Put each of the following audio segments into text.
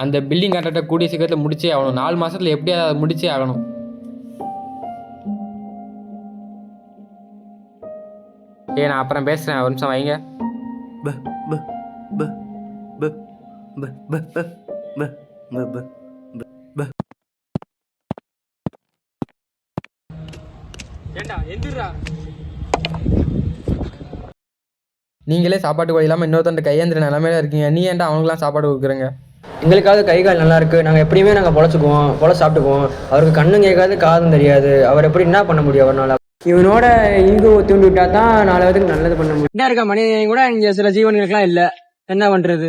அந்த பில்டிங் கான்ட்ராக்டை கூடிய சீக்கிரத்தில் முடிச்சே ஆகணும். 4 மாதத்தில் எப்படியா அதை முடிச்சே ஆகணும். நான் அப்புறம் பேசுகிறேன், ஒரு நிமிஷம் வைங்க. ஏண்டா எந்திரா, நீங்களே சாப்பாட்டு வழி இல்லாமல் இன்னொருத்தன் கையேந்திர நிலமையில இருக்கீங்க. நீ ஏன்டா அவங்களுக்குலாம் சாப்பாடு கொடுக்குறீங்க? எங்களுக்காவது கை கால் நல்லா இருக்குது, நாங்கள் எப்படியுமே நாங்கள் பொழை சாப்பிட்டுக்குவோம். அவருக்கு கண்ணும் கேட்காது, காதும் தெரியாது. அவர் எப்படி என்ன பண்ண முடியும் அவரால்? இவனோட ஈகோ தூண்டி விட்டா தான் 4 பேருக்கு நல்லது பண்ண முடியும். என்ன இருக்க மனிதன் கூட இங்கே சில ஜீவன்களுக்குலாம் இல்லை, என்ன பண்ணுறது?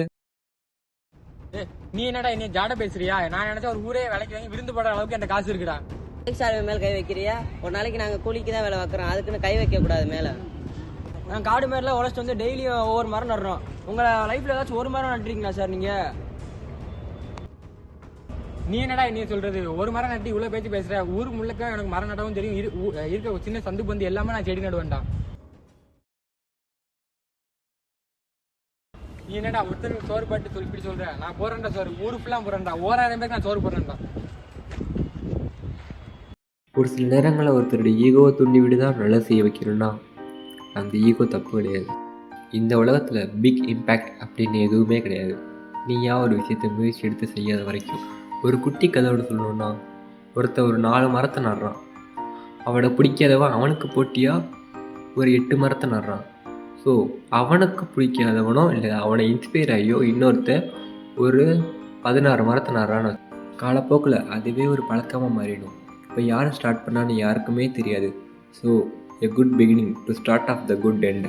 நீ என்னடா என்ன ஜாட பேசுறியா? நான் நினைச்சா ஒரு ஊரே வேலைக்கு வாங்கி விருந்து போடுற அளவுக்கு என் காசு இருக்குடா. மேல கை வைக்கிறியா? ஒரு நாளைக்கு நாங்கள் கூலிக்கு தான் வேலை வைக்கிறோம், அதுக்குன்னு கை வைக்க கூடாது மேலே. நாங்கள் காடு மேலாம் உழைச்சிட்டு வந்து டெய்லியும் ஒவ்வொரு மரம் நடுறோம். உங்களை லைஃப்பில் ஏதாச்சும் ஒரு மரம் நட்டுறீங்களா சார் நீங்கள்? நீ என்னடா என்ன சொல்றது? ஒரு மரம் நட்டி இவ்வளோ பேச்சு பேசுற? ஊருக்கு முழுக்க எனக்கு மரம் நடவும் தெரியும். இருக்க சின்ன சந்து பந்து எல்லாமே நான் செடி நடுவேன்டா. நீ என்னடா ஒருத்தருக்கு சோறு பாட்டு இப்படி சொல்ற? நான் போறேன்டா சோறு, ஊரு ஃபுல்லா போறேன்டா. 1000 பேருக்கு நான் சோறு போடுறேன்டா. ஒரு சில நேரங்களில் ஒருத்தருடைய ஈகோவை தூண்டி விட்டு தான் நல்லா செய்ய வைக்கணும்னா அந்த ஈகோ தப்பு கிடையாது. இந்த உலகத்தில் பிக் இம்பேக்ட் அப்படின்னு எதுவுமே கிடையாது. நீயா ஒரு விஷயத்தை முயற்சி எடுத்து செய்யாத வரைக்கும். ஒரு குட்டி கதையோடு சொல்லணுன்னா, ஒருத்தன் ஒரு 4 மரத்தை நடுறான். அவனை பிடிக்காதவன் அவனுக்கு போட்டியாக ஒரு 8 மரத்தை நடுறான். ஸோ அவனுக்கு பிடிக்காதவனோ இல்லை அவனை இன்ஸ்பயர் ஆகியோ இன்னொருத்தன் ஒரு 16 மரத்தை நடுறான்னு காலப்போக்கில் அதுவே ஒரு பழக்கமாக மாறிடும். இப்போ யார் ஸ்டார்ட் பண்ணான்னு யாருக்குமே தெரியாது. So a good beginning to start off the good end.